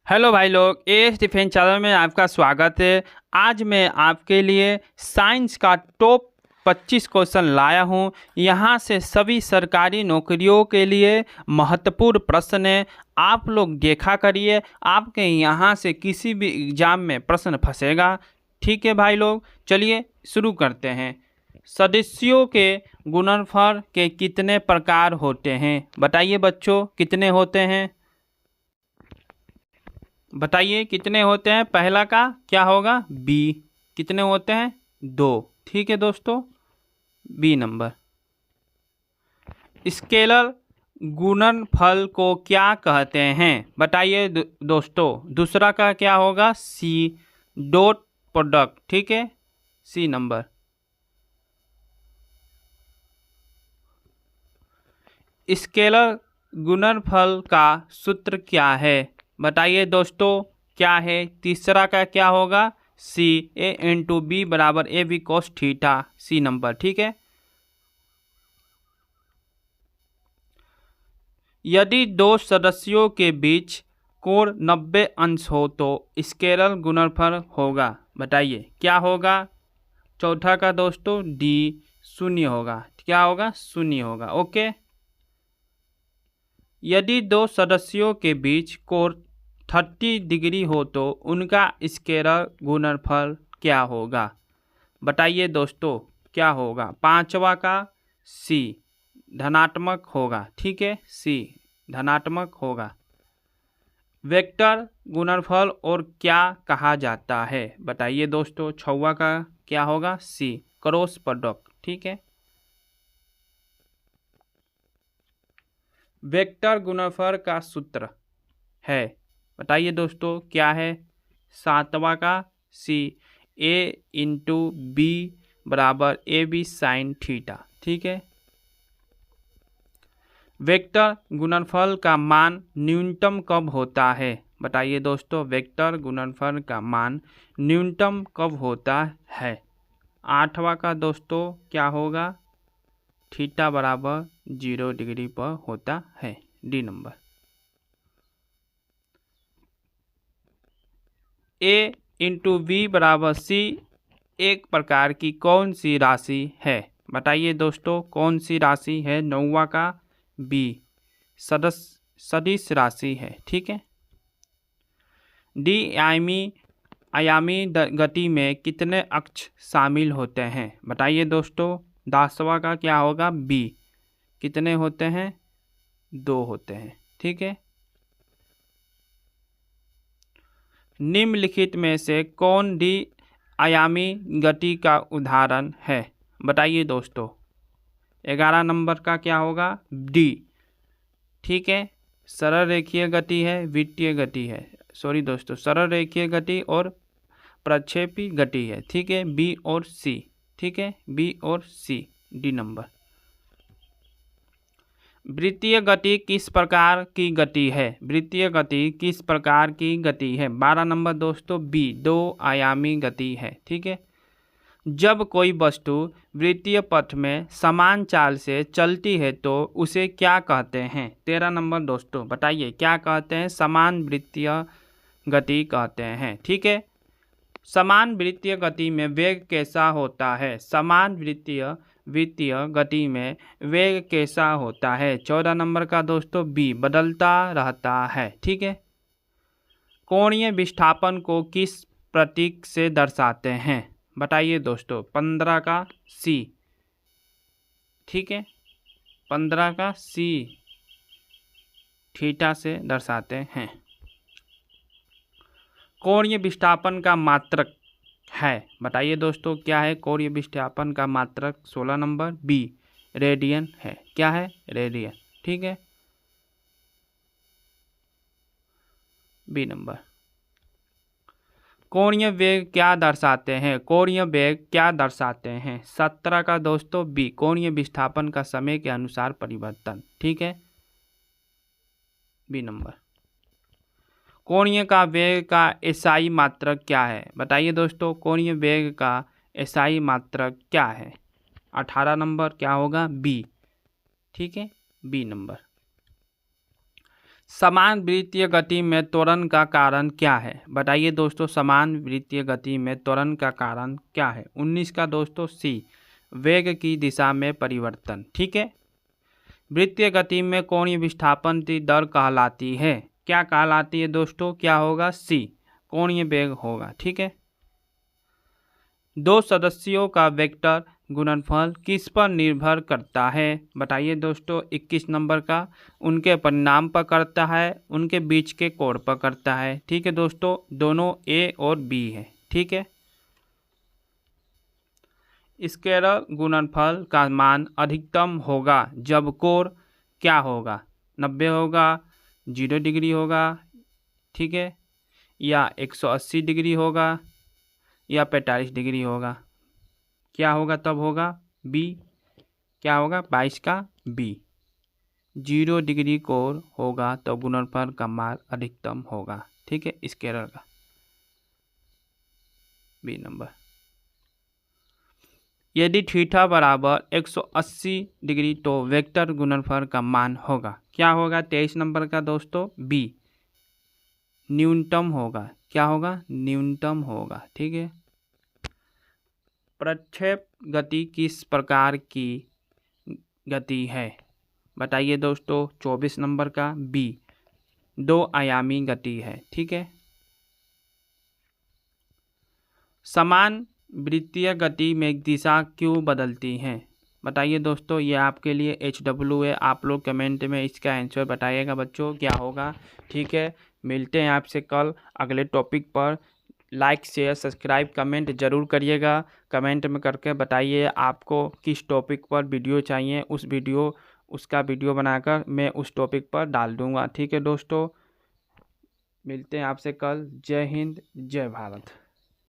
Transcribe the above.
Hello भाई लोग, S defence channel में आपका स्वागत है। आज मैं आपके लिए साइंस का टॉप 25 क्वेश्चन लाया हूं। यहां से सभी सरकारी नौकरियों के लिए महत्वपूर्ण प्रश्न है। आप लोग देखा करिए, आपके यहां से किसी भी एग्जाम में प्रश्न फंसेगा। ठीक है भाई लोग, चलिए शुरू करते हैं। सदस्यों के गुणनफल के कितने प्रकार होते हैं? बताइए बच्चों, कितने होते हैं? बताइए कितने होते हैं। पहला का क्या होगा? बी। कितने होते हैं? 2। ठीक है दोस्तों, बी नंबर। स्केलर गुणनफल को क्या कहते हैं? बताइए दोस्तों। दूसरा का क्या होगा? सी, डॉट प्रोडक्ट। ठीक है, सी नंबर। स्केलर गुणनफल का सूत्र क्या है? बताइए दोस्तों, क्या है? तीसरा का क्या होगा? सी, ए इंटू बी बराबर A B cos theta. C number. ठीक है। यदि दो सदस्यों के बीच कोण 90 अंश हो तो स्केलर गुणनफल होगा। बताइए क्या होगा? चौथा का दोस्तों डी, शून्य होगा। क्या होगा? शून्य होगा। ओके। यदि दो सदस्यों के बीच कोण 30 डिग्री हो तो उनका स्केलर गुणनफल क्या होगा? बताइए दोस्तों, क्या होगा? पांचवा का सी, धनात्मक होगा। ठीक है, सी धनात्मक होगा। वेक्टर गुणनफल और क्या कहा जाता है? बताइए दोस्तों। छवा का क्या होगा? सी, क्रॉस प्रोडक्ट। ठीक है। वेक्टर गुणनफल का सूत्र है, बताइए दोस्तों, क्या है? सातवां का सी, ए इंटू बी बराबर ए बी साइन थीटा। ठीक है। वेक्टर गुणनफल का मान न्यूनतम कब होता है? बताइए दोस्तों, वेक्टर गुणनफल का मान न्यूनतम कब होता है? आठवां का दोस्तों क्या होगा? थीटा बराबर 0 डिग्री पर होता है। D number. A into B बराबर सी एक प्रकार की कौन सी राशि है? बताइए दोस्तों, कौन सी राशि है? नौवा का बी, सदिश राशि है। ठीक है। डी आयामी गति में कितने अक्ष शामिल होते हैं? बताइए दोस्तों। 10वां का क्या होगा? बी। कितने होते हैं? 2 होते हैं। ठीक है। निम्नलिखित में से कौन डी आयामी गति का उदाहरण है? बताइए दोस्तों। 11 नंबर का क्या होगा? डी। ठीक है। सरल रेखीय गति है, वित्तीय गति है। सॉरी दोस्तों, सरल रेखीय गति और प्रक्षेपी गति है। ठीक है, बी और सी। ठीक है, बी और सी, डी नंबर। वृत्तीय गति किस प्रकार की गति है? वृत्तीय गति किस प्रकार की गति है? 12 नंबर दोस्तों बी, 2 आयामी गति है। ठीक है। जब कोई वस्तु वृत्तीय पथ में समान चाल से चलती है तो उसे क्या कहते हैं? 13 नंबर दोस्तों, बताइए क्या कहते हैं? समान वृत्तीय गति कहते हैं। ठीक है। समान वृत्तीय गति में वेग कैसा होता है? समान वृत्तीय गति में वेग कैसा होता है? 14 नंबर का दोस्तों बी, बदलता रहता है। ठीक है। कोणीय विस्थापन को किस प्रतीक से दर्शाते हैं? बताइए दोस्तों। 15 का सी। ठीक है, 15 का सी, थीटा से दर्शाते हैं। कोणीय विस्थापन का मात्रक है, बताइए दोस्तों, क्या है? कोणीय विस्थापन का मात्रक 16 नंबर बी, रेडियन है। क्या है? रेडियन। ठीक है, बी नंबर। कोणीय वेग क्या दर्शाते हैं? कोणीय वेग क्या दर्शाते हैं? 17 का दोस्तों बी, कोणीय विस्थापन का समय के अनुसार परिवर्तन। ठीक है, बी नंबर। कोणीय का वेग का एसआई मात्रक क्या है? बताइए दोस्तों, कोणीय वेग का एसआई मात्रक क्या है? 18 नंबर क्या होगा? बी। ठीक है, बी नंबर। समान वृत्तीय गति में त्वरण का कारण क्या है? बताइए दोस्तों, समान वृत्तीय गति में त्वरण का कारण क्या है? 19 का दोस्तों सी, वेग की दिशा में परिवर्तन। ठीक है। वृत्तीय गति में कोणीय विस्थापन की दर कहलाती है, क्या कहलाती है दोस्तों? क्या होगा? सी, कोणीय वेग होगा। ठीक है। दो सदस्यों का वेक्टर गुणनफल किस पर निर्भर करता है? बताइए दोस्तों, 21 नंबर का, उनके परिणाम पर करता है, उनके बीच के कोण पर करता है। ठीक है दोस्तों, दोनों ए और बी है। ठीक है। स्केलर गुणनफल का मान अधिकतम होगा जब कोण क्या होगा? 90 होगा, 0 डिग्री होगा, ठीक है, या 180 डिग्री होगा, या 45 डिग्री होगा। क्या होगा तब? होगा बी। क्या होगा? 22 का बी। 0 डिग्री कोण होगा तो गुणनफल का मान अधिकतम होगा। ठीक है, स्केलर का, बी नंबर। यदि थीटा बराबर 180 डिग्री तो वेक्टर गुणनफल का मान होगा, क्या होगा? 23 नंबर का दोस्तों, बी, न्यूनतम होगा। क्या होगा? न्यूनतम होगा। ठीक है। प्रक्षेप गति किस प्रकार की गति है? बताइए दोस्तों, 24 नंबर का बी, 2 आयामी गति है। ठीक है। समान वृत्तीय गति में दिशा क्यों बदलती है? बताइए दोस्तों, ये आपके लिए HW है। आप लोग कमेंट में इसका आंसर बताइएगा बच्चों, क्या होगा। ठीक है। मिलते हैं आपसे कल अगले टॉपिक पर। लाइक शेयर सब्सक्राइब कमेंट ज़रूर करिएगा। कमेंट में करके बताइए आपको किस टॉपिक पर वीडियो चाहिए, उसका वीडियो बनाकर मैं उस टॉपिक पर डाल दूँगा। ठीक है दोस्तों, मिलते हैं आपसे कल। जय हिंद, जय भारत।